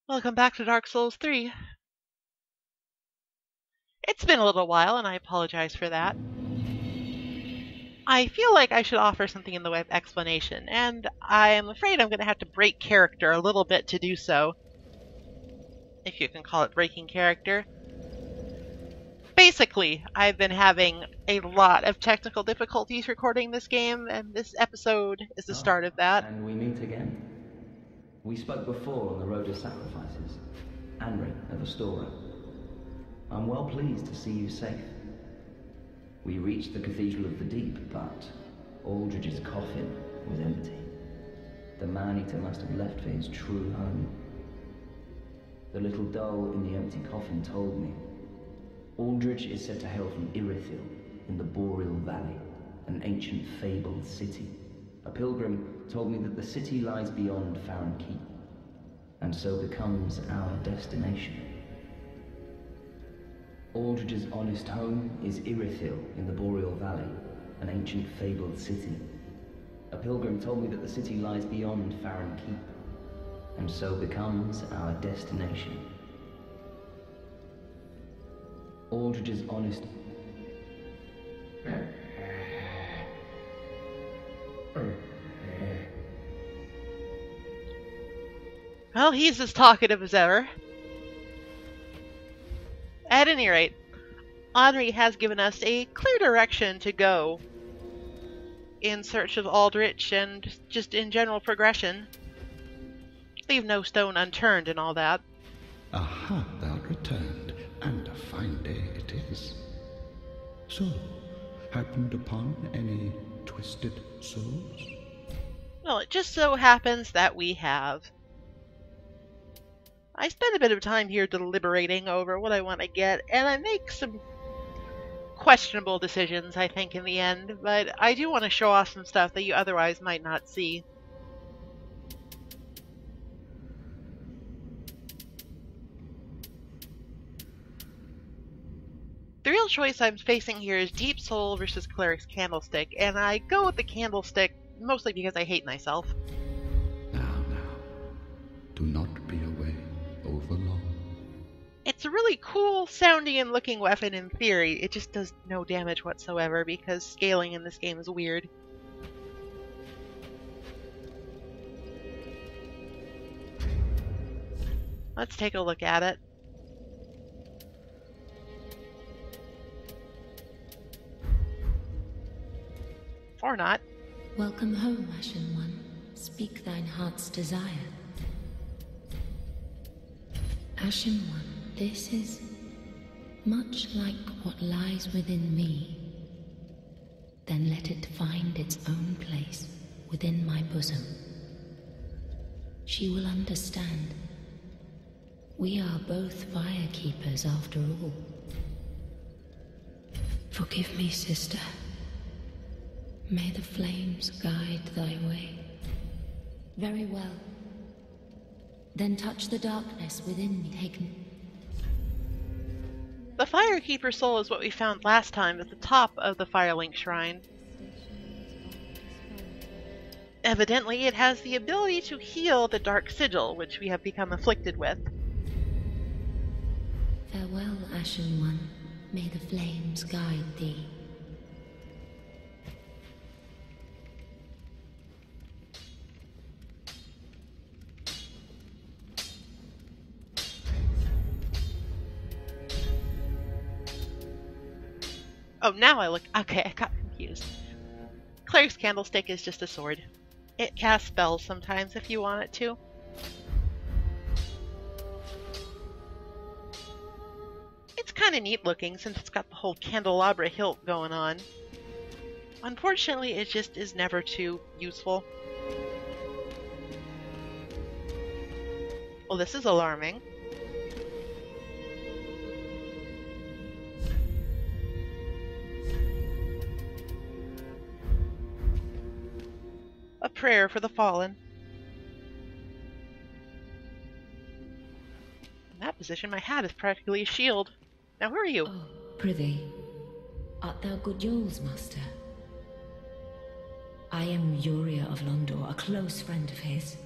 Welcome back to Dark Souls 3. It's been a little while, and I apologize for that. I feel like I should offer something in the way of explanation, and I am afraid I'm going to have to break character a little bit to do so. If you can call it breaking character. Basically, I've been having a lot of technical difficulties recording this game, and this episode is the start of that. And we meet again. We spoke before on the Road of Sacrifices. Anri of Astora. I'm well pleased to see you safe. We reached the Cathedral of the Deep, but Aldrich's coffin was empty. The man-eater must have left for his true home. The little doll in the empty coffin told me. Aldrich is said to hail from Irithyll in the Boreal Valley, an ancient fabled city. A pilgrim told me that the city lies beyond Farron Keep, and so becomes our destination. Aldrich's honest home is Irithyll in the Boreal Valley, an ancient fabled city. A pilgrim told me that the city lies beyond Farron Keep, and so becomes our destination. Aldrich's honest... Well, he's as talkative as ever. At any rate, Anri has given us a clear direction to go in search of Aldrich and just in general progression. Leave no stone unturned and all that. Aha, thou returned, and a fine day it is. So, happened upon any twisted souls? Well, it just so happens that we have. I spend a bit of time here deliberating over what I want to get, and I make some questionable decisions, I think, in the end, but I do want to show off some stuff that you otherwise might not see. The real choice I'm facing here is Deep Soul versus Cleric's Candlestick, and I go with the Candlestick mostly because I hate myself. Now, do not be away overlong. It's a really cool sounding and looking weapon in theory. It just does no damage whatsoever because scaling in this game is weird. Let's take a look at it. Or not. Welcome home, Ashen One. Speak thine heart's desire. Ashen One, this is much like what lies within me. Then let it find its own place within my bosom. She will understand. We are both fire keepers after all. Forgive me, sister. May the flames guide thy way. Very well. Then touch the darkness within me. The Firekeeper soul is what we found last time at the top of the Firelink Shrine. Evidently, it has the ability to heal the Dark Sigil, which we have become afflicted with. Farewell, Ashen One. May the flames guide thee. Oh, now I look... Okay, I got confused. Cleric's Candlestick is just a sword. It casts spells sometimes if you want it to. It's kind of neat looking since it's got the whole candelabra hilt going on. Unfortunately, it just is never too useful. Well, this is alarming. A prayer for the fallen. In that position, my hat is practically a shield. Now, who are you? Oh, prithee, art thou good Yoel's master? I am Uriah of Londor, a close friend of his.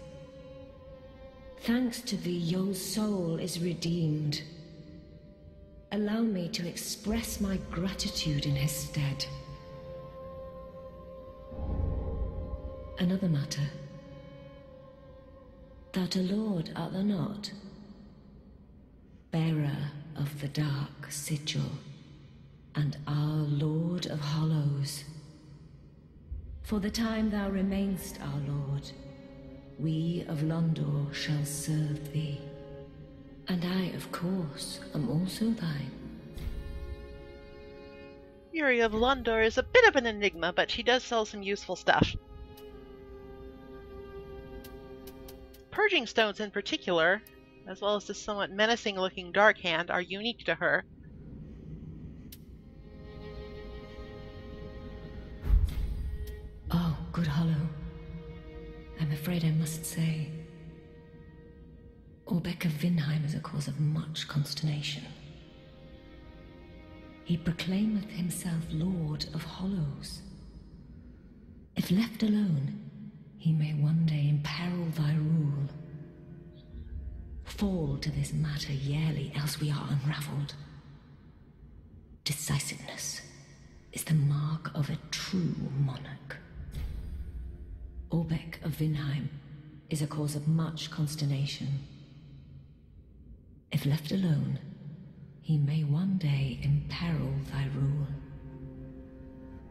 Thanks to thee, your soul is redeemed. Allow me to express my gratitude in his stead. Another matter. Thou'rt a lord, art thou not? Bearer of the dark sigil, and our Lord of Hollows. For the time thou remainst our Lord, we of Londor shall serve thee. And I, of course, am also thine. Yuri of Londor is a bit of an enigma, but she does sell some useful stuff. Purging stones in particular, as well as the somewhat menacing-looking Dark Hand, are unique to her. Oh, good Hollow. I'm afraid I must say, Orbeck of Vinheim is a cause of much consternation. He proclaimeth himself Lord of Hollows. If left alone, he may one day imperil thy rule. Fall to this matter yearly, else we are unravelled. Decisiveness is the mark of a true monarch. Orbeck of Vinheim is a cause of much consternation. If left alone, he may one day imperil thy rule.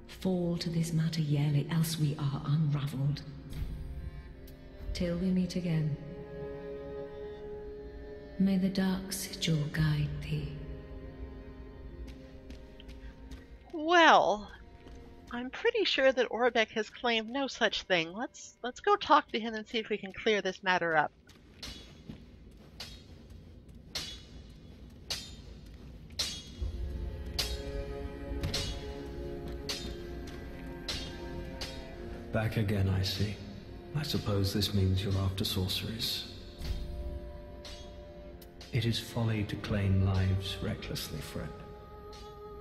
Fall to this matter yearly, else we are unravelled. Till we meet again, may the dark sigil guide thee. Well, I'm pretty sure that Orbeck has claimed no such thing. Let's go talk to him and see if we can clear this matter up. Back again, I see. I suppose this means you're after sorceries. It is folly to claim lives recklessly, friend.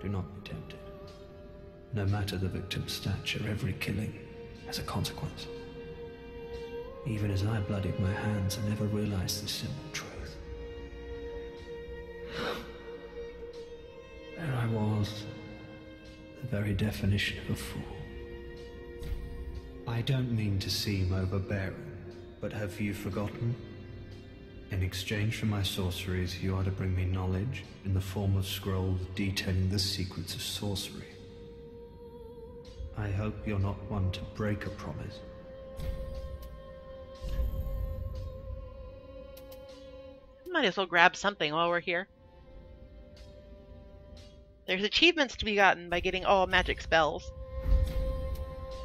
Do not be tempted. No matter the victim's stature, every killing has a consequence. Even as I bloodied my hands, I never realized this simple truth. There I was, the very definition of a fool. I don't mean to seem overbearing, but have you forgotten? In exchange for my sorceries, you are to bring me knowledge in the form of scrolls detailing the secrets of sorcery. I hope you're not one to break a promise. Might as well grab something while we're here. There's achievements to be gotten by getting all magic spells.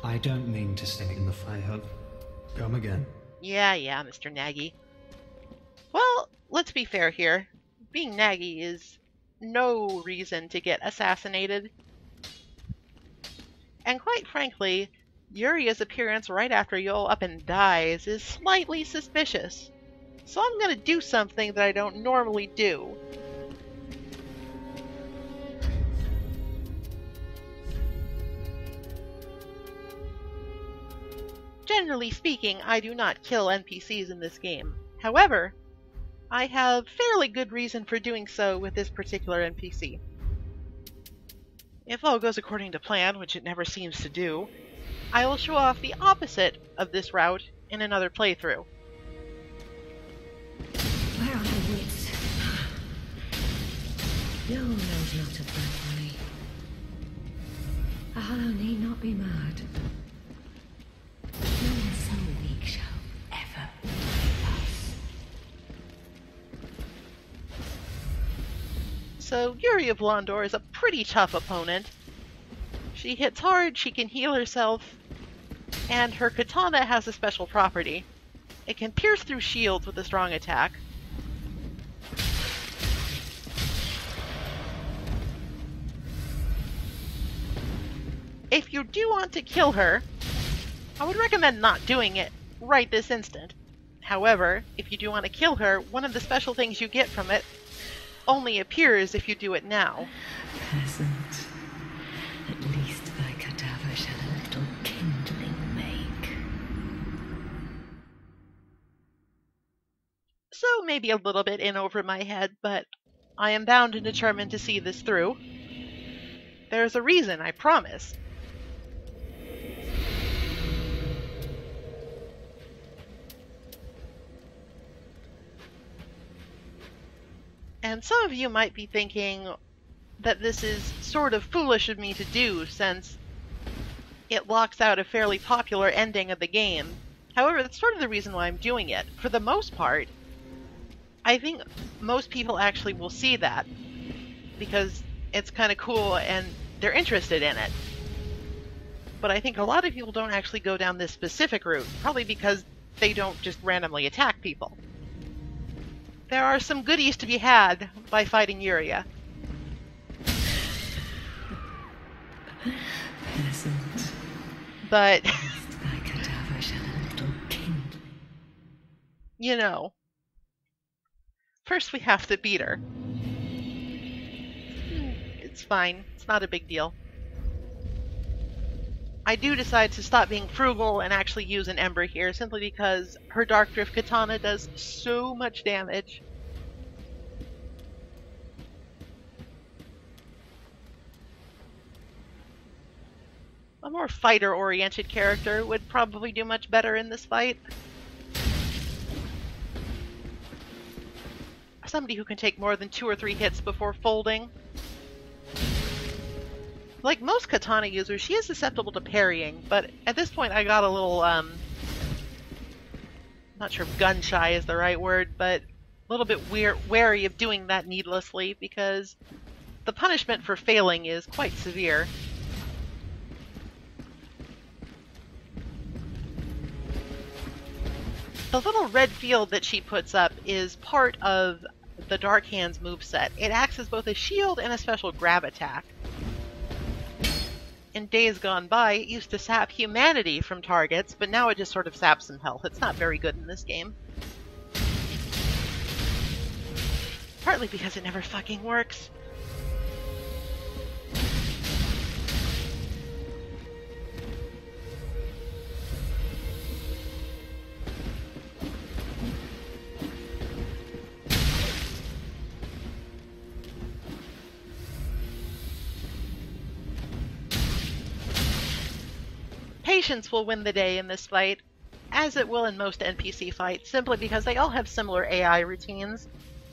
I don't mean to sing in the fire. Come again. Yeah, Mr. Nagy. Well, let's be fair here. Being Nagy is no reason to get assassinated. And quite frankly, Yuri's appearance right after Yol up and dies is slightly suspicious. So I'm gonna do something that I don't normally do. Generally speaking, I do not kill NPCs in this game. However, I have fairly good reason for doing so with this particular NPC. If all goes according to plan, which it never seems to do, I will show off the opposite of this route in another playthrough. Where are my wits? No one knows not of that folly. A hollow need not be mad. No one so weak shall ever pass. So Yuri of Londor is a pretty tough opponent. She hits hard, she can heal herself, and her katana has a special property. It can pierce through shields with a strong attack. If you do want to kill her, I would recommend not doing it right this instant. However, if you do want to kill her, one of the special things you get from it only appears if you do it now. Peasant, at least thy cadaver shall a little kindling make. so maybe a little bit in over my head, but I am bound and determined to see this through. There's a reason, I promise. And some of you might be thinking that this is sort of foolish of me to do, since it locks out a fairly popular ending of the game. However, that's sort of the reason why I'm doing it. For the most part, I think most people actually will see that, because it's kind of cool and they're interested in it. But I think a lot of people don't actually go down this specific route, probably because they don't just randomly attack people. There are some goodies to be had by fighting Yuria. Peasant. But, Thy cadaver shall a little kindle. you know, first we have to beat her. It's fine. It's not a big deal. I do decide to stop being frugal and actually use an Ember here, simply because her Dark Drift Katana does so much damage. A more fighter-oriented character would probably do much better in this fight. Somebody who can take more than 2 or 3 hits before folding. Like most katana users, she is susceptible to parrying, but at this point I got a little, not sure if gun-shy is the right word, but a little bit wary of doing that needlessly, because the punishment for failing is quite severe. The little red field that she puts up is part of the Dark Hands moveset. It acts as both a shield and a special grab attack. In days gone by, it used to sap humanity from targets, but now it just sort of saps some health. It's not very good in this game. Partly because it never fucking works. Patience will win the day in this fight, as it will in most NPC fights, simply because they all have similar AI routines.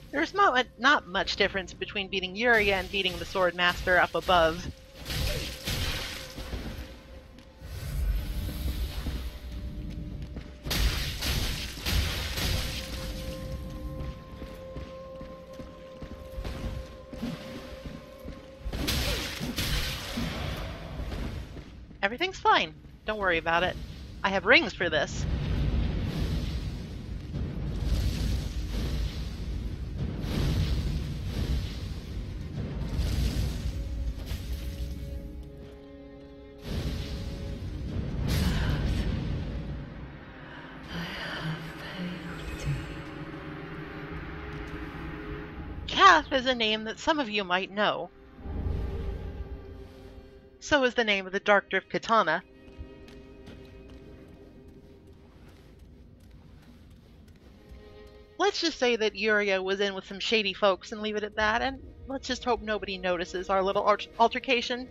There's not much difference between beating Yuria and beating the Sword Master up above. Everything's fine. Don't worry about it. I have rings for this. Kath is a name that some of you might know. So is the name of the Dark Drift Katana. Let's just say that Yuria was in with some shady folks and leave it at that, and let's just hope nobody notices our little altercation.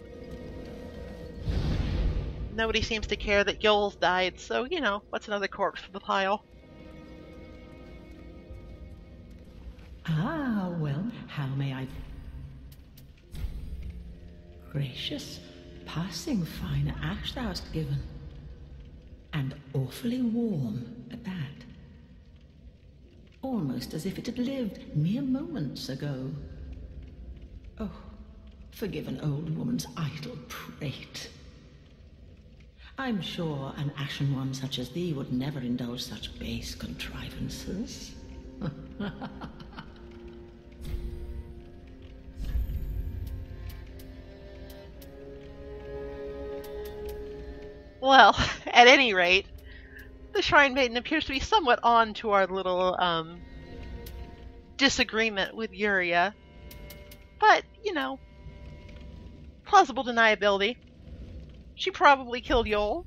Nobody seems to care that Gil's died, so, you know, what's another corpse for the pile? Ah, well, how may I... Gracious, passing fine ash thou'st given. And awfully warm at that. Almost as if it had lived mere moments ago. Oh, forgive an old woman's idle prate. I'm sure an ashen one such as thee would never indulge such base contrivances. Well, at any rate, the Shrine Maiden appears to be somewhat on to our little, disagreement with Yuria. But, you know, plausible deniability. She probably killed Yol.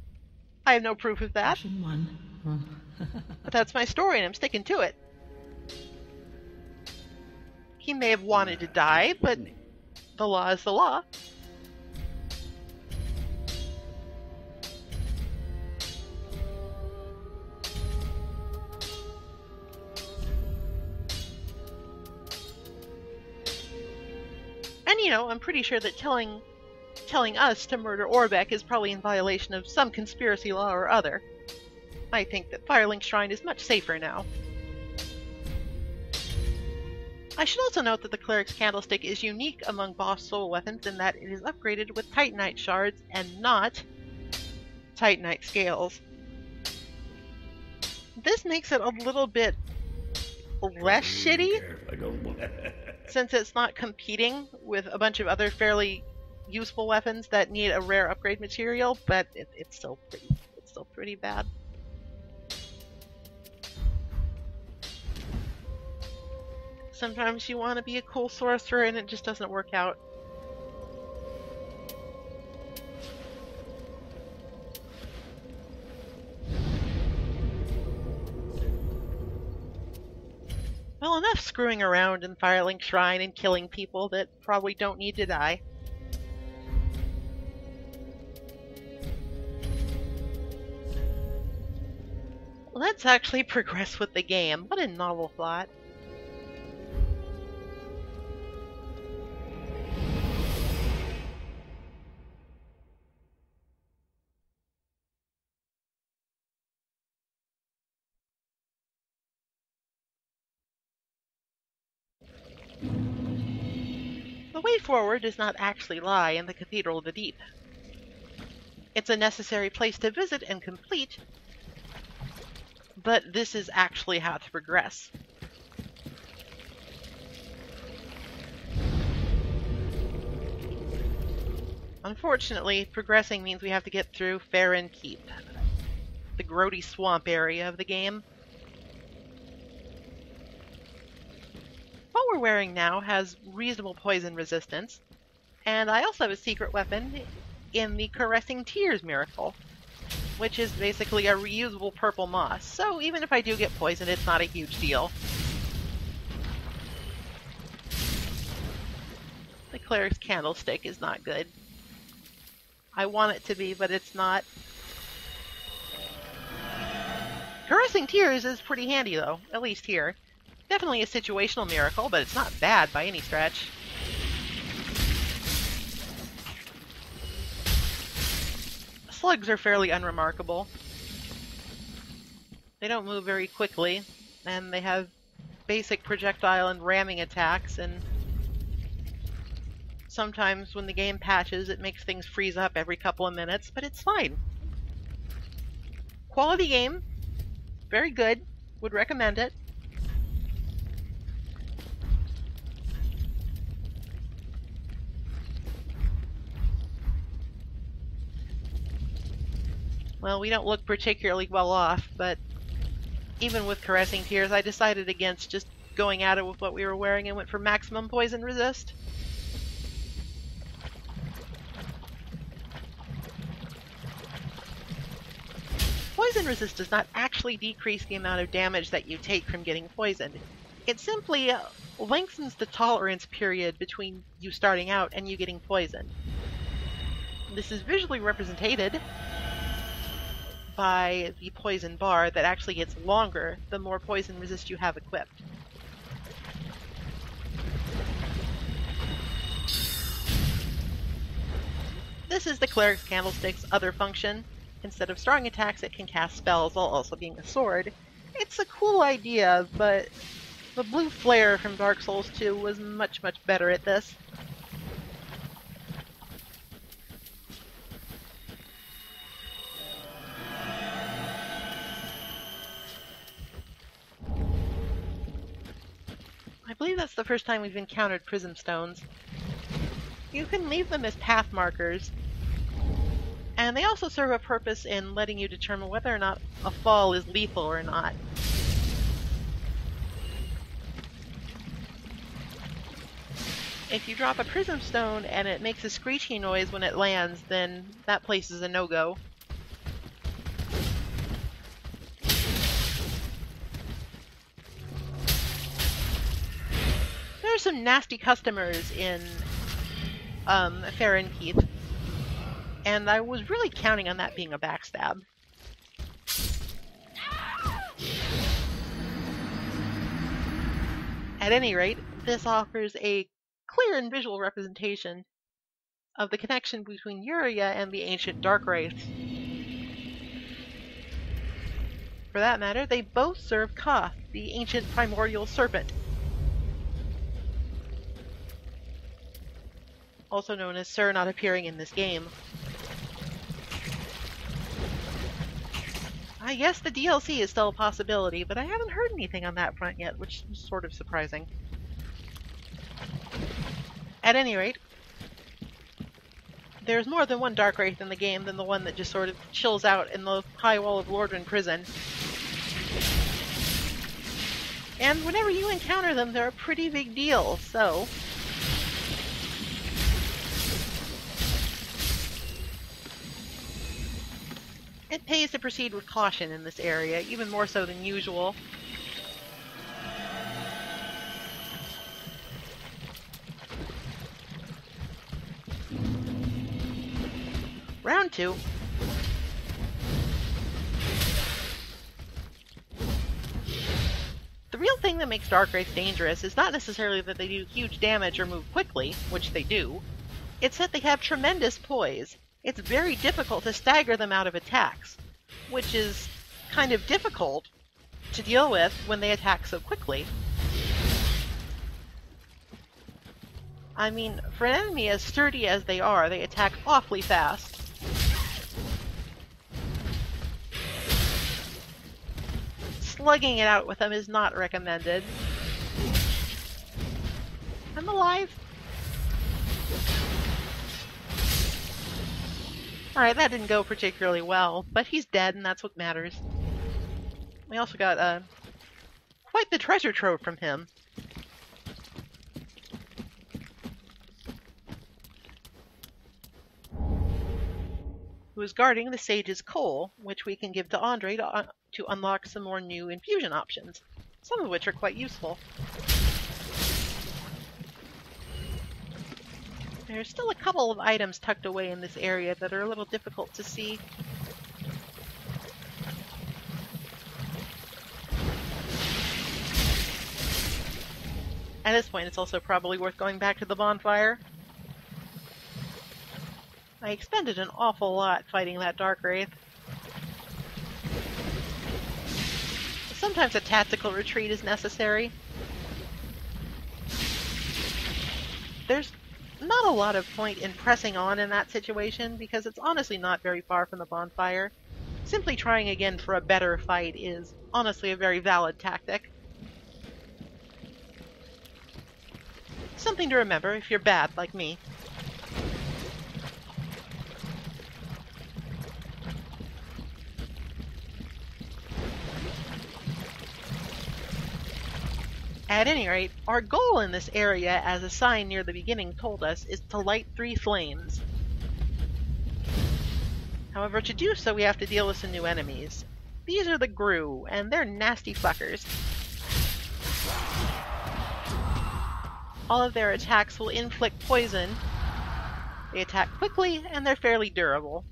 I have no proof of that. Ashen one. But that's my story and I'm sticking to it. He may have wanted to die, but the law is the law. And, you know, I'm pretty sure that telling us to murder Orbeck is probably in violation of some conspiracy law or other. I think that Firelink Shrine is much safer now. I should also note that the Cleric's Candlestick is unique among boss soul weapons in that it is upgraded with Titanite shards and not Titanite scales. This makes it a little bit less shitty, since it's not competing with a bunch of other fairly useful weapons that need a rare upgrade material, but it's still pretty bad. Sometimes you want to be a cool sorcerer and it just doesn't work out. Well, enough screwing around in Firelink Shrine and killing people that probably don't need to die. Let's actually progress with the game. What a novel thought. The way forward does not actually lie in the Cathedral of the Deep. It's a necessary place to visit and complete, but this is actually how to progress. Unfortunately, progressing means we have to get through Farron Keep, the grody swamp area of the game. What we're wearing now has reasonable poison resistance, and I also have a secret weapon in the Caressing Tears miracle, which is basically a reusable purple moss, so even if I do get poisoned, it's not a huge deal. The Cleric's Candlestick is not good. I want it to be, but it's not. Caressing Tears is pretty handy though, at least here. Definitely a situational miracle, but it's not bad by any stretch. Slugs are fairly unremarkable. They don't move very quickly, and they have basic projectile and ramming attacks, and sometimes when the game patches it makes things freeze up every couple of minutes, but it's fine. Quality game. Very good. Would recommend it. Well, we don't look particularly well off, but even with Caressing Tears, I decided against just going at it with what we were wearing and went for maximum poison resist. Poison resist does not actually decrease the amount of damage that you take from getting poisoned. It simply lengthens the tolerance period between you starting out and you getting poisoned. This is visually represented by the poison bar that actually gets longer the more poison resist you have equipped. This is the Cleric's Candlestick's other function. Instead of strong attacks, it can cast spells while also being a sword. It's a cool idea, but the blue flare from Dark Souls 2 was much, much better at this. I believe that's the first time we've encountered prism stones. You can leave them as path markers, and they also serve a purpose in letting you determine whether or not a fall is lethal or not. If you drop a prism stone and it makes a screeching noise when it lands, then that place is a no-go. There's There's some nasty customers in Farron Keep, and I was really counting on that being a backstab. At any rate, this offers a clear and visual representation of the connection between Yuria and the ancient Dark Wraiths. For that matter, they both serve Koth, the ancient primordial serpent, also known as Sir not appearing in this game. I guess the DLC is still a possibility, but I haven't heard anything on that front yet, which is sort of surprising. At any rate, there's more than one Dark Wraith in the game than the one that just sort of chills out in the high wall of Lordran prison. And whenever you encounter them, they're a pretty big deal, so... it pays to proceed with caution in this area, even more so than usual. Round 2. The real thing that makes Dark Wraiths dangerous is not necessarily that they do huge damage or move quickly, which they do. It's that they have tremendous poise. It's very difficult to stagger them out of attacks, which is kind of difficult to deal with when they attack so quickly. I mean, for an enemy as sturdy as they are, they attack awfully fast. Slugging it out with them is not recommended. I'm alive. Alright, that didn't go particularly well, but he's dead and that's what matters. We also got quite the treasure trove from him. Who is guarding the Sage's Coal, which we can give to Andre to unlock some more new infusion options, some of which are quite useful. There's still a couple of items tucked away in this area that are a little difficult to see. At this point, it's also probably worth going back to the bonfire. I expended an awful lot fighting that Dark Wraith. Sometimes a tactical retreat is necessary. There's not a lot of point in pressing on in that situation, because it's honestly not very far from the bonfire. Simply trying again for a better fight is honestly a very valid tactic. Something to remember if you're bad like me. At any rate, our goal in this area, as a sign near the beginning told us, is to light 3 flames. However, to do so we have to deal with some new enemies. These are the Gru, and they're nasty fuckers. All of their attacks will inflict poison. They attack quickly, and they're fairly durable.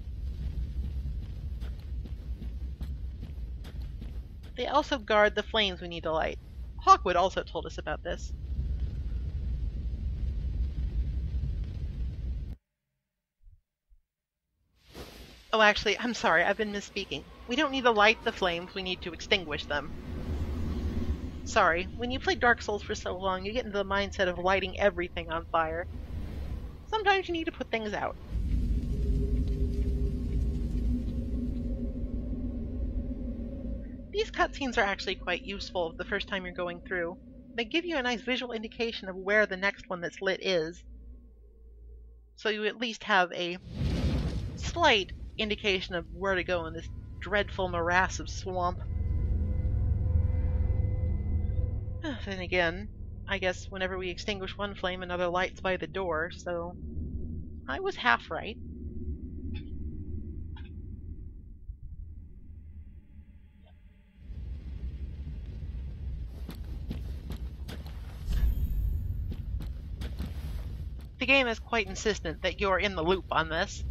They also guard the flames we need to light. Hawkwood also told us about this. Oh, actually, I'm sorry, I've been misspeaking. We don't need to light the flames, we need to extinguish them. Sorry, when you play Dark Souls for so long, you get into the mindset of lighting everything on fire. Sometimes you need to put things out. These cutscenes are actually quite useful the first time you're going through. They give you a nice visual indication of where the next one that's lit is. So you at least have a slight indication of where to go in this dreadful morass of swamp. Then again, I guess whenever we extinguish one flame, another lights by the door, so I was half right. game is quite insistent that you're in the loop on this.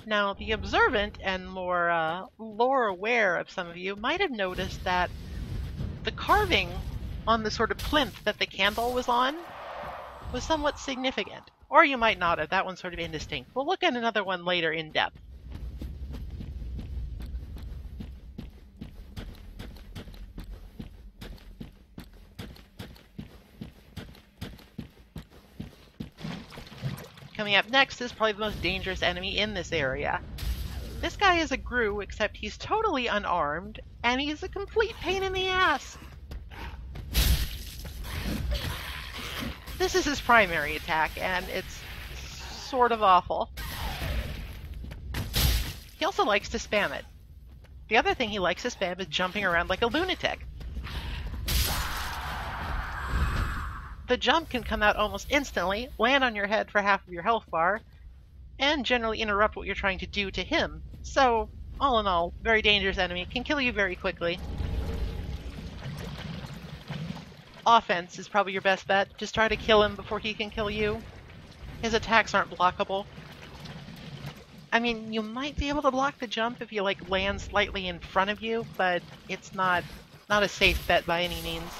Now, the observant and more lore-aware of some of you might have noticed that the carving on the sort of plinth that the candle was on was somewhat significant. Or you might not have. That one's sort of indistinct. We'll look at another one later in depth. Coming up next is probably the most dangerous enemy in this area. This guy is a Gru, except he's totally unarmed, and he's a complete pain in the ass. This is his primary attack, and it's sort of awful. He also likes to spam it. The other thing he likes to spam is jumping around like a lunatic. The jump can come out almost instantly, land on your head for half of your health bar, and generally interrupt what you're trying to do to him. So, all in all, very dangerous enemy, can kill you very quickly. Offense is probably your best bet. Just try to kill him before he can kill you. His attacks aren't blockable. I mean, you might be able to block the jump if you, like, land slightly in front of you, but it's not a safe bet by any means.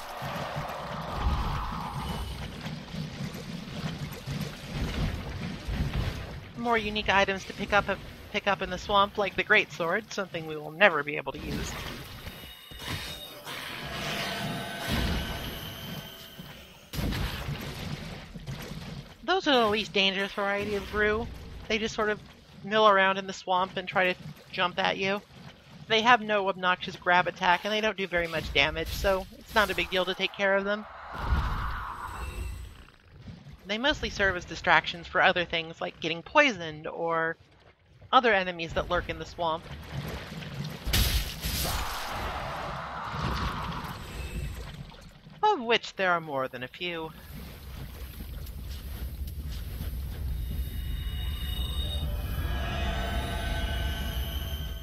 More unique items to pick up in the swamp, like the greatsword, something we will never be able to use. Those are the least dangerous variety of Gru. They just sort of mill around in the swamp and try to jump at you. They have no obnoxious grab attack, and they don't do very much damage, so it's not a big deal to take care of them. They mostly serve as distractions for other things like getting poisoned or other enemies that lurk in the swamp. Of which there are more than a few.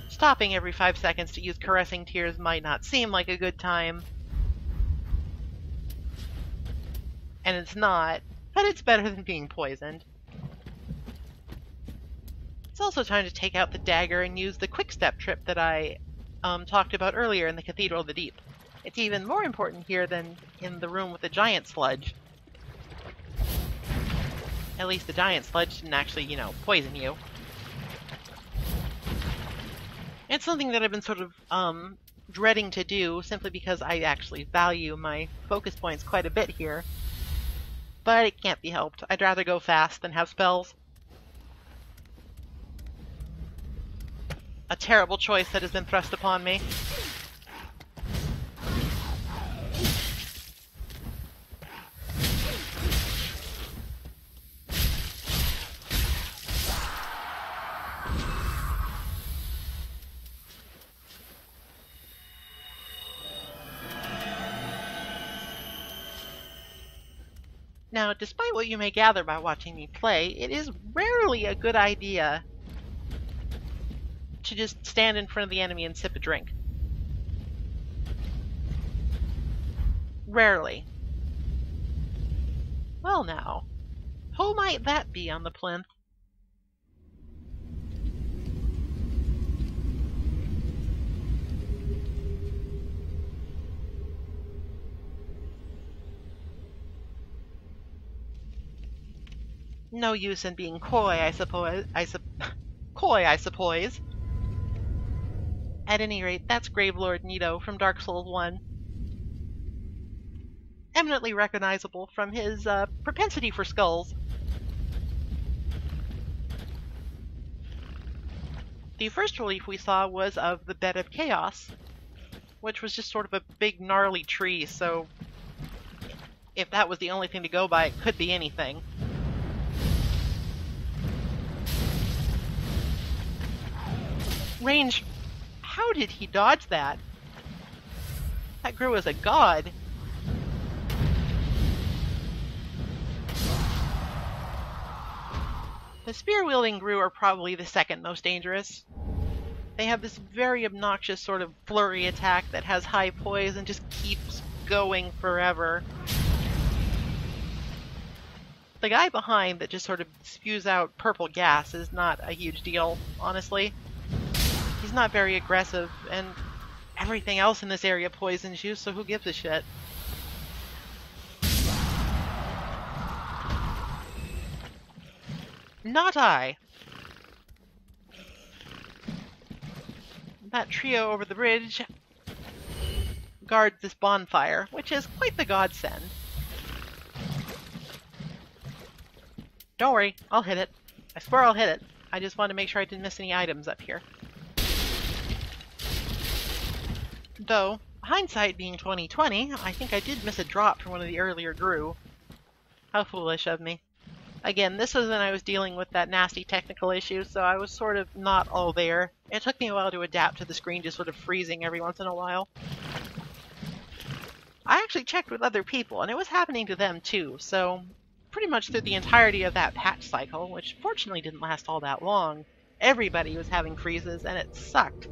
Stopping every 5 seconds to use caressing tears might not seem like a good time. And it's not. But it's better than being poisoned. It's also time to take out the dagger and use the quick step trip that I talked about earlier in the Cathedral of the Deep. It's even more important here than in the room with the giant sludge. At least the giant sludge didn't actually, poison you. It's something that I've been sort of dreading to do, simply because I actually value my focus points quite a bit here. But it can't be helped. I'd rather go fast than have spells. A terrible choice that has been thrust upon me. Now, despite what you may gather by watching me play, it is rarely a good idea to just stand in front of the enemy and sip a drink. Rarely. Well now, who might that be on the plinth? No use in being coy, I suppose. At any rate, that's Gravelord Nito from Dark Souls 1. Eminently recognizable from his propensity for skulls. The first relief we saw was of the Bed of Chaos, which was just sort of a big gnarly tree, so if that was the only thing to go by, it could be anything. Range, how did he dodge that? That grew as a god. The spear-wielding Gru are probably the second most dangerous. They have this very obnoxious sort of flurry attack that has high poise and just keeps going forever. The guy behind that just sort of spews out purple gas is not a huge deal, honestly. He's not very aggressive, and everything else in this area poisons you, so who gives a shit? Not I. That trio over the bridge guards this bonfire, which is quite the godsend. Don't worry, I'll hit it. I swear I'll hit it. I just want to make sure I didn't miss any items up here. Though, hindsight being 20/20, I think I did miss a drop from one of the earlier Drew. How foolish of me. Again, this was when I was dealing with that nasty technical issue, so I was sort of not all there. It took me a while to adapt to the screen just sort of freezing every once in a while. I actually checked with other people, and it was happening to them too, so pretty much through the entirety of that patch cycle, which fortunately didn't last all that long, everybody was having freezes, and it sucked.